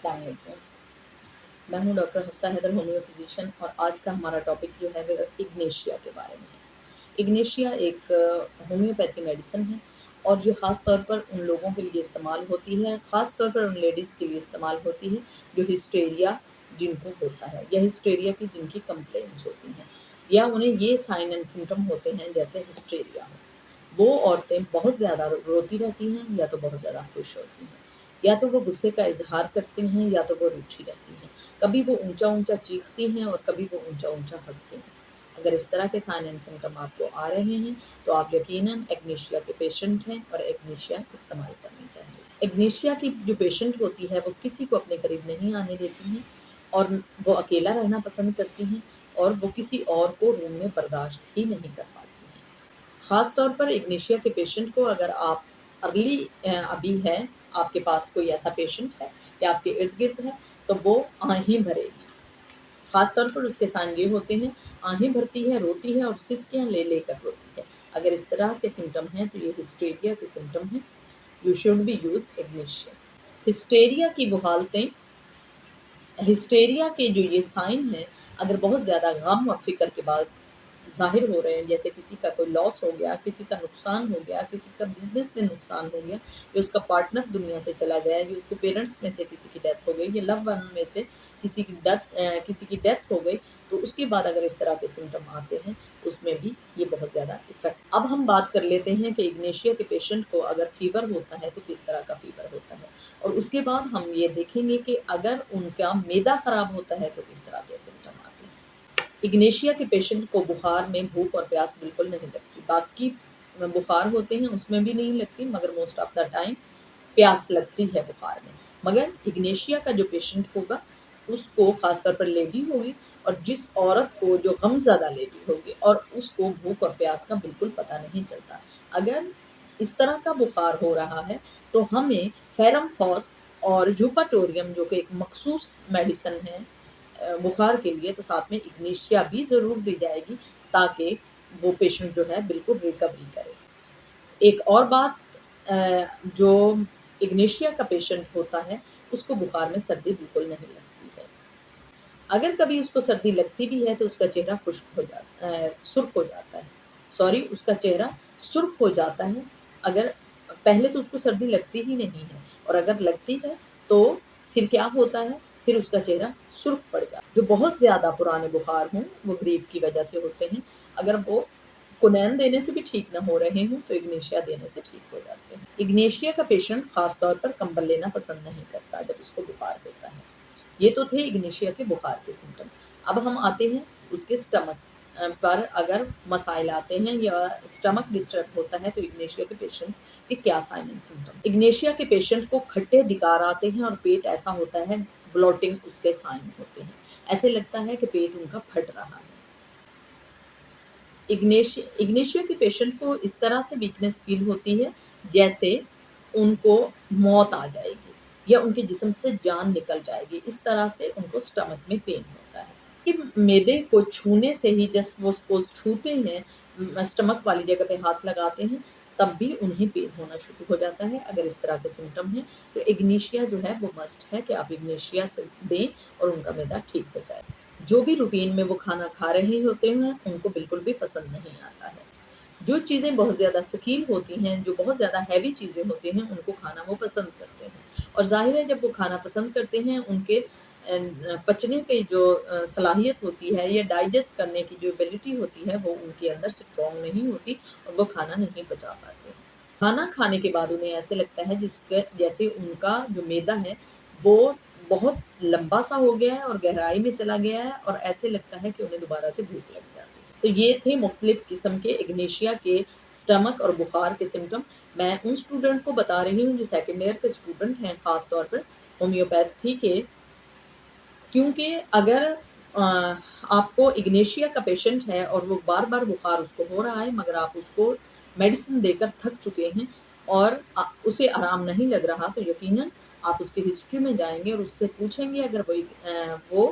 السلام علیکم، میں ہوں doctor Hafsa Haider, homeo physician, اور آج کا ہمارا ٹاپک جو ہے وہ اگنیشیا کے بارے میں ہے۔ اگنیشیا ایک ہومیوپیتھی میڈیسن ہے اور جو خاص طور پر ان لوگوں کے لیے استعمال ہوتی ہے، خاص طور پر ان لیڈیز کے لیے استعمال ہوتی ہے جو ہسٹیریا جن کو ہوتا ہے یا ہسٹیریا کی جن کی کمپلینٹس ہوتی ہیں یا انہیں یہ سائن اینڈ سمٹم ہوتے ہیں جیسے ہسٹیریا ہو۔ وہ عورتیں بہت زیادہ روتی رہتی ہیں یا تو بہت زیادہ خوش ہوتی ہیں، یا تو وہ غصے کا اظہار کرتی ہیں یا تو وہ روٹھی رہتی ہیں، کبھی وہ اونچا اونچا چیختی ہیں اور کبھی وہ اونچا اونچا ہنستی ہیں۔ اگر اس طرح کے سائن اینڈ سمٹم آپ کو آ رہے ہیں تو آپ یقیناً ایگنیشیا کے پیشنٹ ہیں اور ایگنیشیا استعمال کرنی چاہیے۔ ایگنیشیا کی جو پیشنٹ ہوتی ہے وہ کسی کو اپنے قریب نہیں آنے دیتی ہیں اور وہ اکیلا رہنا پسند کرتی ہیں اور وہ کسی اور کو روم میں برداشت ہی نہیں کر پاتی ہیں۔ خاص طور پر اگنیشیا کے پیشنٹ کو اگر آپ ارلی ابھی ہے، آپ کے پاس کوئی ایسا پیشنٹ ہے یا آپ کے ارد گرد ہے تو وہ آہیں بھرے گی۔ خاص طور پر اس کے سائن یہ ہوتے ہیں، آہیں بھرتی ہے، روتی ہے اور سسکیاں لے لے کر روتی ہے۔ اگر اس طرح کے سمٹم ہیں تو یہ ہسٹیریا کے سمٹم ہیں۔ You should be use ignatia. Hysteria کی وہ حالتیں، ہسٹیریا کے جو یہ سائن ہیں، اگر بہت زیادہ غم اور فکر کے بعد ظاہر ہو رہے ہیں، جیسے کسی کا کوئی لاس ہو گیا، کسی کا نقصان ہو گیا، کسی کا بزنس میں نقصان ہو گیا، جو اس کا پارٹنر دنیا سے چلا گیا، جو اس کے پیرنٹس میں سے کسی کی ڈیتھ ہو گئی یا لو ون میں سے کسی کی ڈیتھ ہو گئی، تو اس کے بعد اگر اس طرح کے سمٹم آتے ہیں تو اس میں بھی یہ بہت زیادہ افیکٹ۔ اب ہم بات کر لیتے ہیں کہ اگنیشیا کے پیشنٹ کو اگر فیور ہوتا ہے تو کس طرح کا فیور ہوتا ہے، اور اس کے بعد ہم یہ دیکھیں گے کہ اگر ان کا معدہ خراب ہوتا ہے تو کس طرح کے سمٹم آتے ہیں۔ اگنیشیا کے پیشنٹ کو بخار میں بھوک اور پیاس بالکل نہیں لگتی، باقی بخار ہوتے ہیں اس میں بھی نہیں لگتی، مگر موسٹ آف دا ٹائم پیاس لگتی ہے بخار میں۔ مگر اگنیشیا کا جو پیشنٹ ہوگا اس کو، خاص طور پر لیڈی ہوگی اور جس عورت کو جو غم زدہ لیڈی ہوگی، اور اس کو بھوک اور پیاس کا بالکل پتہ نہیں چلتا۔ اگر اس طرح کا بخار ہو رہا ہے تو ہمیں فیرم فاس اور یوپاٹوریم جو کہ ایک مخصوص میڈیسن ہے بخار کے لیے، تو ساتھ میں اگنیشیا بھی ضرور دی جائے گی تاکہ وہ پیشنٹ جو ہے بالکل ریکوری کرے۔ ایک اور بات، جو اگنیشیا کا پیشنٹ ہوتا ہے اس کو بخار میں سردی بالکل نہیں لگتی ہے۔ اگر کبھی اس کو سردی لگتی بھی ہے تو اس کا چہرہ خشک ہو جاتا ہے، سرخ ہو جاتا ہے، اس کا چہرہ سرخ ہو جاتا ہے۔ اگر پہلے تو اس کو سردی لگتی ہی نہیں ہے، اور اگر لگتی ہے تو پھر کیا ہوتا ہے، پھر اس کا چہرہ سرخ پڑ جاتا ہے۔ جو بہت زیادہ پرانے بخار ہوں وہ گریپ کی وجہ سے ہوتے ہیں، اگر وہ کنین دینے سے بھی ٹھیک نہ ہو رہے ہوں تو اگنیشیا دینے سے ٹھیک ہو جاتے ہیں۔ اگنیشیا کا پیشنٹ خاص طور پر کمبل لینا پسند نہیں کرتا جب اس کو بخار ہوتا ہے۔ یہ تو تھے اگنیشیا کے بخار کے سمٹم۔ اب ہم آتے ہیں اس کے سٹمک پر، اگر مسائل آتے ہیں یا سٹمک ڈسٹرب ہوتا ہے تو اگنیشیا کے پیشنٹ کے کیا سائن اینڈ سمٹم۔ اگنیشیا کے پیشنٹ کو کھٹے ڈکار آتے ہیں اور پیٹ ایسا ہوتا ہے، بلوٹنگ اس کے سائن ہوتے ہیں، ایسے لگتا ہے کہ پیٹ ان کا پھٹ رہا ہے۔ اگنیشیا کے پیشنٹ کو اس طرح سے ویکنس فیل ہوتی ہے جیسے ان کو موت آ جائے گی یا ان کے جسم سے جان نکل جائے گی، اس طرح سے ان کو سٹمک میں پین ہوتا ہے۔ کہ معدے کو چھونے سے ہی جس وہ چھوتے ہیں، سٹمک والی جگہ پہ ہاتھ لگاتے ہیں، تب بھی انہیں پین ہونا شروع ہو جاتا ہے۔ اگر اس طرح کے سمٹم ہیں تو اگنیشیا جو ہے وہ مسٹ ہے کہ آپ اگنیشیا سے دیں اور ان کا معدہ ٹھیک ہو جائے۔ جو بھی روٹین میں وہ کھانا کھا رہے ہوتے ہیں ان کو بالکل بھی پسند نہیں آتا ہے۔ جو چیزیں بہت زیادہ ثقیل ہوتی ہیں، جو بہت زیادہ ہیوی چیزیں ہوتی ہیں، ان کو کھانا وہ پسند کرتے ہیں، اور ظاہر ہے جب وہ کھانا پسند کرتے ہیں ان کے پچنے کی جو صلاحیت ہوتی ہے یا ڈائجسٹ کرنے کی جو ایبلٹی ہوتی ہے وہ ان کے اندر اسٹرانگ نہیں ہوتی اور وہ کھانا نہیں پچا پاتے۔ کھانا کھانے کے بعد انہیں ایسے لگتا ہے جیسے ان کا جو معدہ ہے وہ بہت لمبا سا ہو گیا ہے اور گہرائی میں چلا گیا ہے، اور ایسے لگتا ہے کہ انہیں دوبارہ سے بھوک لگ جاتی ہے۔ تو یہ تھے مختلف قسم کے اگنیشیا کے سٹمک اور بخار کے سمٹم۔ میں ان اسٹوڈنٹ کو بتا رہی ہوں جو سیکنڈ ایئر کے اسٹوڈنٹ ہیں، خاص طور پر ہومیوپیتھی کے، کیونکہ اگر آپ کو اگنیشیا کا پیشنٹ ہے اور وہ بار بار بخار اس کو ہو رہا ہے مگر آپ اس کو میڈیسن دے کر تھک چکے ہیں اور اسے آرام نہیں لگ رہا، تو یقیناً آپ اس کی ہسٹری میں جائیں گے اور اس سے پوچھیں گے، اگر وہ